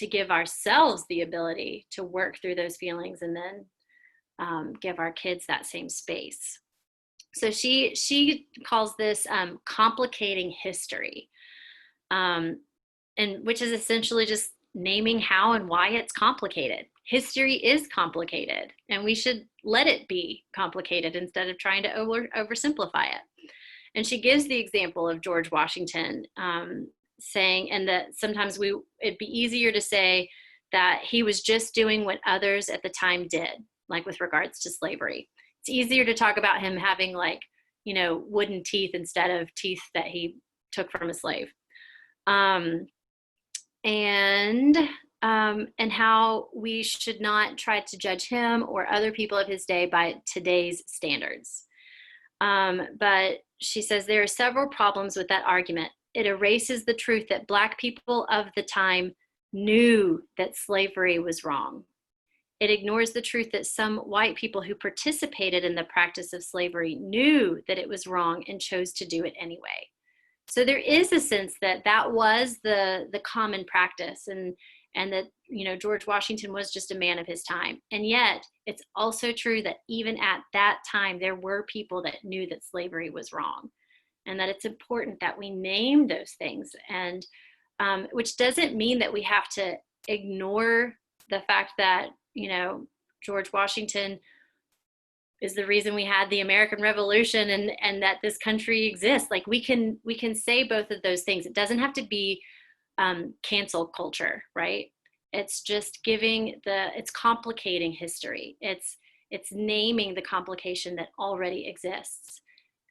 give ourselves the ability to work through those feelings and then give our kids that same space. So she calls this complicating history, and which is essentially just naming how and why it's complicated. History is complicated, and we should let it be complicated instead of trying to oversimplify it. And she gives the example of George Washington, saying, and that sometimes it'd be easier to say that he was just doing what others at the time did, like with regards to slavery. It's easier to talk about him having wooden teeth instead of teeth that he took from a slave. And how we should not try to judge him or other people of his day by today's standards. But she says there are several problems with that argument. It erases the truth that Black people of the time knew that slavery was wrong. It ignores the truth that some white people who participated in the practice of slavery knew that it was wrong and chose to do it anyway. So there is a sense that was the common practice, and that, George Washington was just a man of his time. And yet it's also true that even at that time, there were people that knew that slavery was wrong, and that it's important that we name those things. And which doesn't mean that we have to ignore the fact that, George Washington is the reason we had the American Revolution and that this country exists. Like we can say both of those things. It doesn't have to be cancel culture, right? It's just it's complicating history. It's naming the complication that already exists,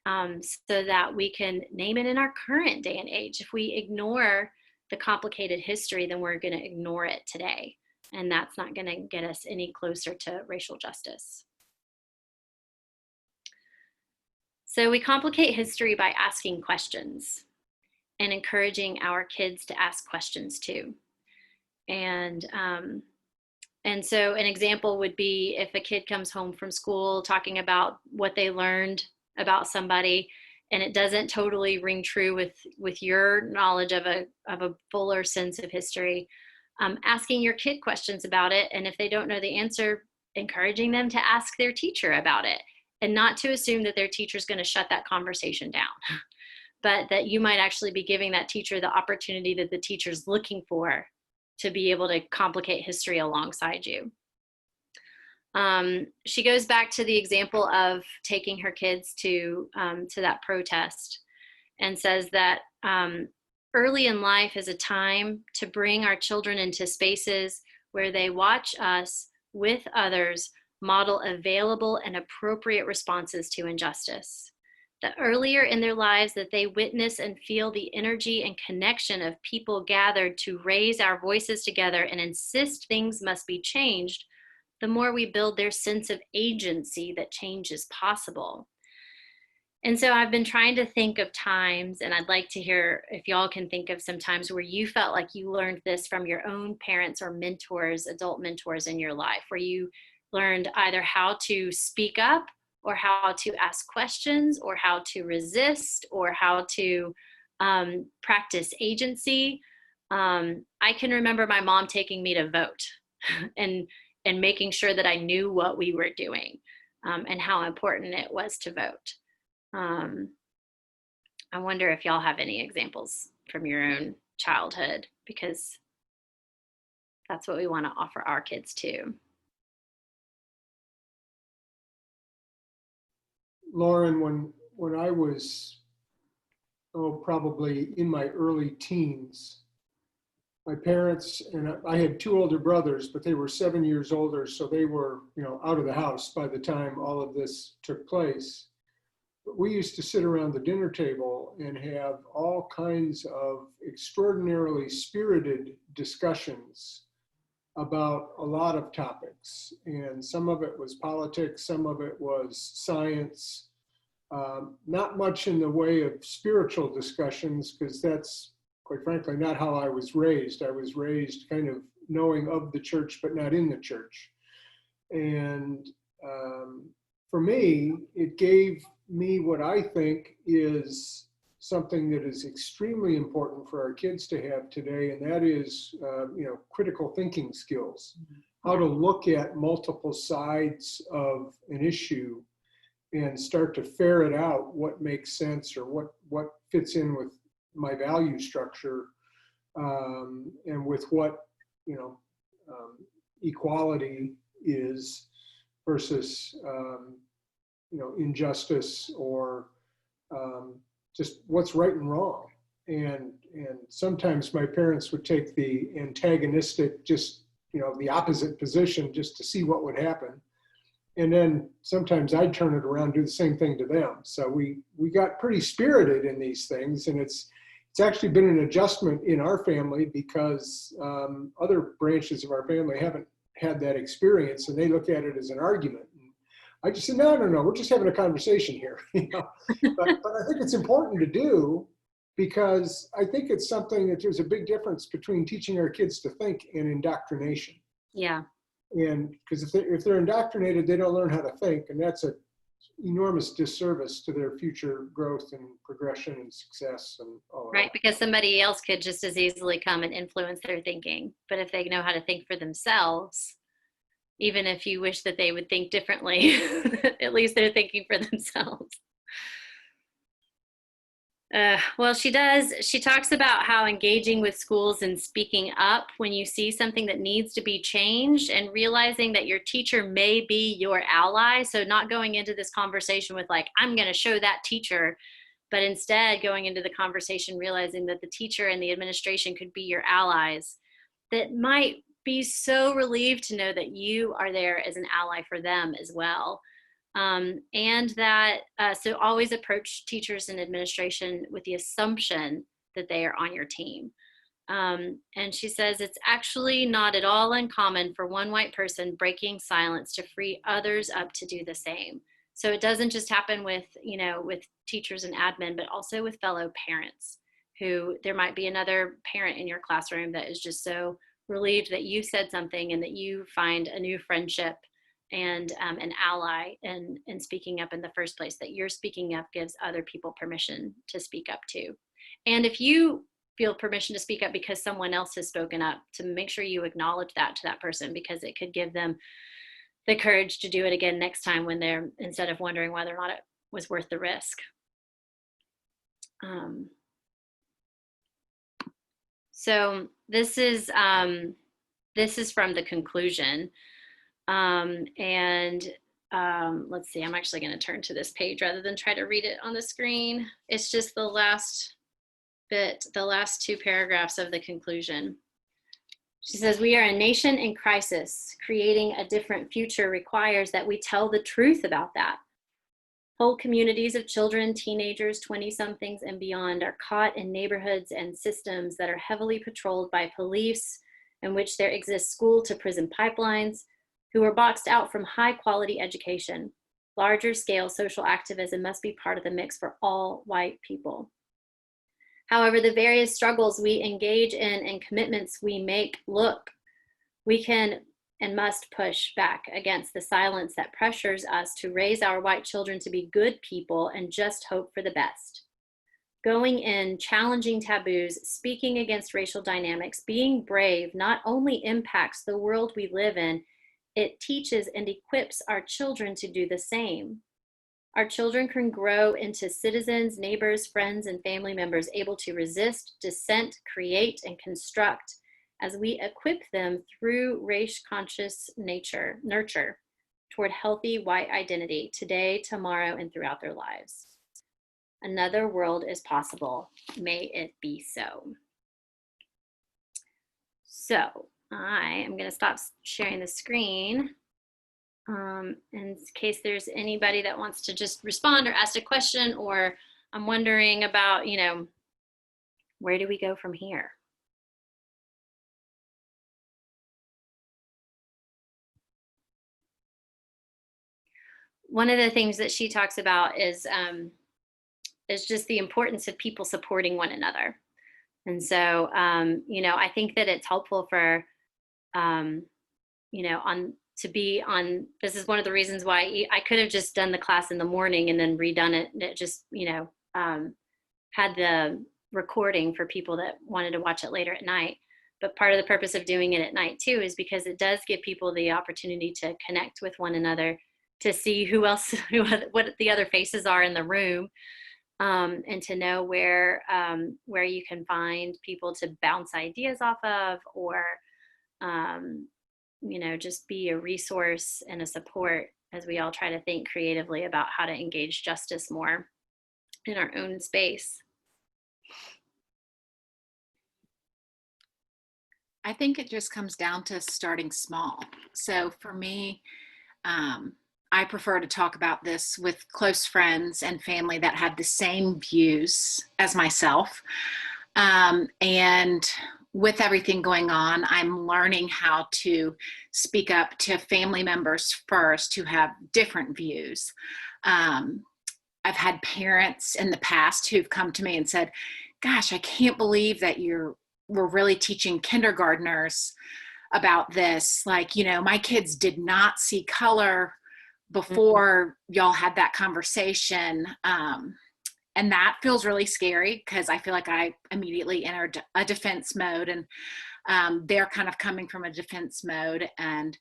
so that we can name it in our current day and age. If we ignore the complicated history, then we're going to ignore it today. And that's not going to get us any closer to racial justice. So we complicate history by asking questions and encouraging our kids to ask questions too. And so an example would be if a kid comes home from school talking about what they learned about somebody, and it doesn't totally ring true with your knowledge of a fuller sense of history, asking your kid questions about it, and if they don't know the answer, encouraging them to ask their teacher about it, and not to assume that their teacher's going to shut that conversation down, but that you might actually be giving that teacher the opportunity that the teacher's looking for to be able to complicate history alongside you. She goes back to the example of taking her kids to that protest, and says that early in life is a time to bring our children into spaces where they watch us with others model available and appropriate responses to injustice. The earlier in their lives that they witness and feel the energy and connection of people gathered to raise our voices together and insist things must be changed, the more we build their sense of agency that change is possible. And so I've been trying to think of times, and I'd like to hear if y'all can think of some times where you felt like you learned this from your own parents or mentors, adult mentors in your life, where you learned either how to speak up or how to ask questions or how to resist or how to practice agency. I can remember my mom taking me to vote and making sure that I knew what we were doing, and how important it was to vote. I wonder if y'all have any examples from your own childhood, because that's what we want to offer our kids too. Lauren, when I was probably in my early teens, my parents, and I had two older brothers, but they were 7 years older, so they were, out of the house by the time all of this took place. But we used to sit around the dinner table and have all kinds of extraordinarily spirited discussions about a lot of topics. And some of it was politics, some of it was science, not much in the way of spiritual discussions, because that's, quite frankly, not how I was raised. I was raised kind of knowing of the church, but not in the church. And for me, it gave me what I think is something that is extremely important for our kids to have today, and that is, critical thinking skills. How to look at multiple sides of an issue and start to ferret out what makes sense or what fits in with my value structure, and with what equality is versus injustice, or just what's right and wrong. And sometimes my parents would take the antagonistic, just the opposite position, just to see what would happen. And then sometimes I'd turn it around, do the same thing to them. So we got pretty spirited in these things, and it's actually been an adjustment in our family, because other branches of our family haven't had that experience, and they look at it as an argument. And I just said, no, we're just having a conversation here. But I think it's important to do, because I think it's something that there's a big difference between teaching our kids to think and indoctrination. Yeah. And because if they're indoctrinated, they don't learn how to think, and that's an enormous disservice to their future growth and progression and success and all that. Right, because somebody else could just as easily come and influence their thinking. But if they know how to think for themselves, even if you wish that they would think differently, at least they're thinking for themselves. Well, she talks about how engaging with schools and speaking up when you see something that needs to be changed, and realizing that your teacher may be your ally. So not going into this conversation with like, I'm going to show that teacher, but instead going into the conversation realizing that the teacher and the administration could be your allies that might be so relieved to know that you are there as an ally for them as well. And that, so always approach teachers and administration with the assumption that they are on your team. And she says, it's actually not at all uncommon for one white person breaking silence to free others up to do the same. So it doesn't just happen with, with teachers and admin, but also with fellow parents, who there might be another parent in your classroom that is just so relieved that you said something and that you find a new friendship and an ally in speaking up in the first place, that your speaking up gives other people permission to speak up too. And if you feel permission to speak up because someone else has spoken up, to make sure you acknowledge that to that person, because it could give them the courage to do it again next time, when they're, instead of wondering whether or not it was worth the risk. So this is from the conclusion. Let's see, I'm actually going to turn to this page rather than try to read it on the screen. It's just the last bit, the last two paragraphs of the conclusion. She says, we are a nation in crisis. Creating a different future requires that we tell the truth about that. Whole communities of children, teenagers, 20-somethings and beyond are caught in neighborhoods and systems that are heavily patrolled by police, in which there exist school to prison pipelines, who are boxed out from high quality education. Larger scale social activism must be part of the mix for all white people. However, the various struggles we engage in and commitments we make, we can and must push back against the silence that pressures us to raise our white children to be good people and just hope for the best. Going in, challenging taboos, speaking against racial dynamics, being brave not only impacts the world we live in, it teaches and equips our children to do the same. Our children can grow into citizens, neighbors, friends, and family members able to resist, dissent, create, and construct as we equip them through race-conscious nurture toward healthy white identity today, tomorrow, and throughout their lives. Another world is possible. May it be so. So I am going to stop sharing the screen. In case there's anybody that wants to just respond or ask a question, or I'm wondering about, where do we go from here? One of the things that she talks about is just the importance of people supporting one another. And so, I think that it's helpful for, this is one of the reasons why I could have just done the class in the morning and then redone it. And it just, had the recording for people that wanted to watch it later at night. But part of the purpose of doing it at night too is because it does give people the opportunity to connect with one another, to see who else, what the other faces are in the room, and to know where you can find people to bounce ideas off of, or just be a resource and a support as we all try to think creatively about how to engage justice more in our own space. I think it just comes down to starting small. So for me, I prefer to talk about this with close friends and family that have the same views as myself. And with everything going on, I'm learning how to speak up to family members first who have different views. I've had parents in the past who've come to me and said, gosh, I can't believe that we're really teaching kindergartners about this. Like, my kids did not see color before y'all had that conversation. And that feels really scary, because I feel like I immediately entered a defense mode, and they're kind of coming from a defense mode. And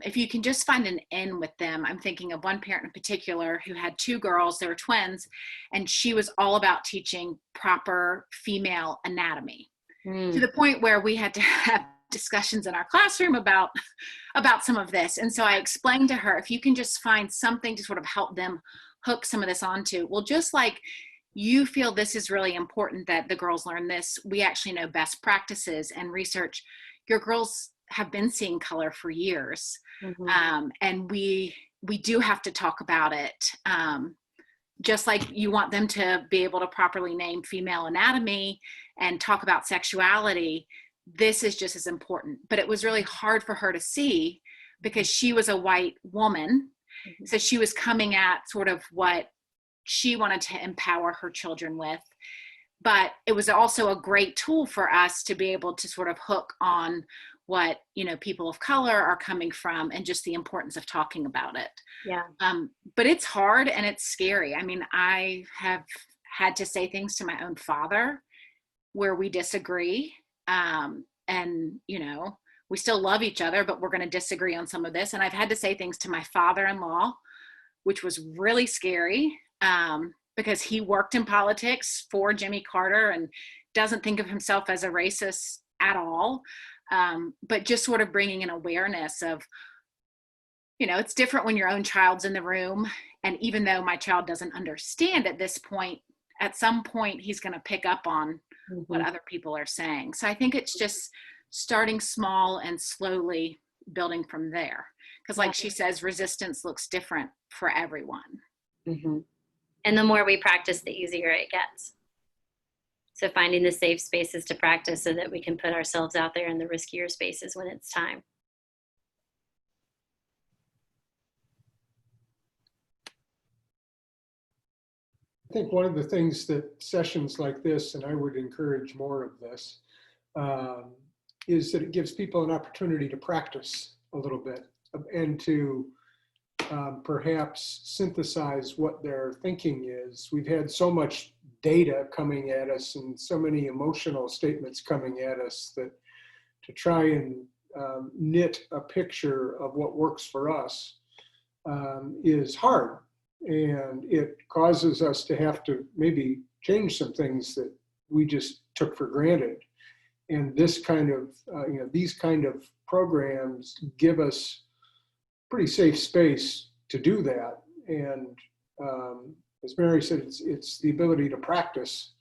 if you can just find an in with them. I'm thinking of one parent in particular who had two girls, they were twins, and she was all about teaching proper female anatomy, to the point where we had to have discussions in our classroom about some of this. And so I explained to her, if you can just find something to sort of help them hook some of this onto, well, just like you feel this is really important that the girls learn this, we actually know best practices and research. Your girls have been seeing color for years. Mhm. And we do have to talk about it. Just like you want them to be able to properly name female anatomy and talk about sexuality, this is just as important. But it was really hard for her to see because she was a white woman. Mhm. So she was coming at sort of what she wanted to empower her children with. But it was also a great tool for us to be able to sort of hook on what, you know, people of color are coming from and just the importance of talking about it. Yeah. But it's hard and it's scary. I mean, I have had to say things to my own father where we disagree. And, you know, we still love each other, but we're going to disagree on some of this. And I've had to say things to my father-in-law, which was really scary, because he worked in politics for Jimmy Carter and doesn't think of himself as a racist at all. But just sort of bringing an awareness of, you know, it's different when your own child's in the room. And even though my child doesn't understand at this point, at some point he's going to pick up on what Mhm. other people are saying. So I think it's just starting small and slowly building from there. Because like she says, resistance looks different for everyone. Mhm. And the more we practice, the easier it gets. So finding the safe spaces to practice so that we can put ourselves out there in the riskier spaces when it's time. I think one of the things that sessions like this, and I would encourage more of this, um, is that it gives people an opportunity to practice a little bit and to perhaps synthesize what their thinking is. We've had so much data coming at us and so many emotional statements coming at us that to try and knit a picture of what works for us is hard. And it causes us to have to maybe change some things that we just took for granted. And this kind of, these kind of programs give us pretty safe space to do that. And as Mary said, it's the ability to practice.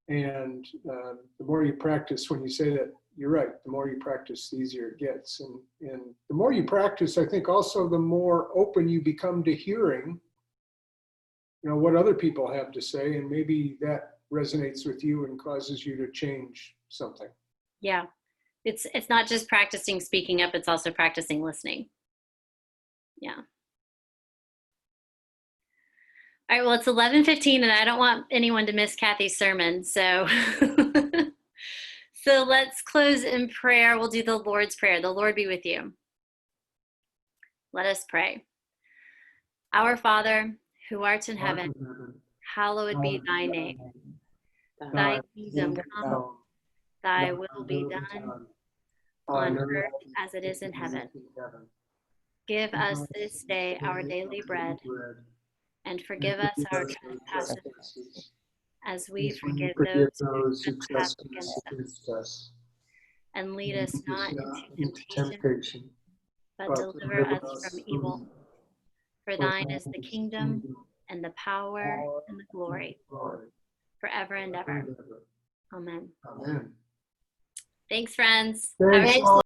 And the more you practice, when you say that, you're right, the more you practice, the easier it gets. And the more you practice, I think also the more open you become to hearing, you know, what other people have to say. And maybe that resonates with you and causes you to change something. Yeah. It's not just practicing speaking up, it's also practicing listening. Yeah. All right, well, it's 11:15 and I don't want anyone to miss Kathy's sermon. So so let's close in prayer. We'll do the Lord's Prayer. The Lord be with you. Let us pray. Our Father, who art in heaven, hallowed be thy name. Thy kingdom come, thy will be done on earth as it is in heaven. Give us this day our daily bread, and forgive us our trespasses, as we forgive those who trespass against us. And lead us not into temptation, but deliver us from evil. For thine is the kingdom, and the power, and the glory, forever and ever. Amen. Amen. Thanks, friends. Thanks.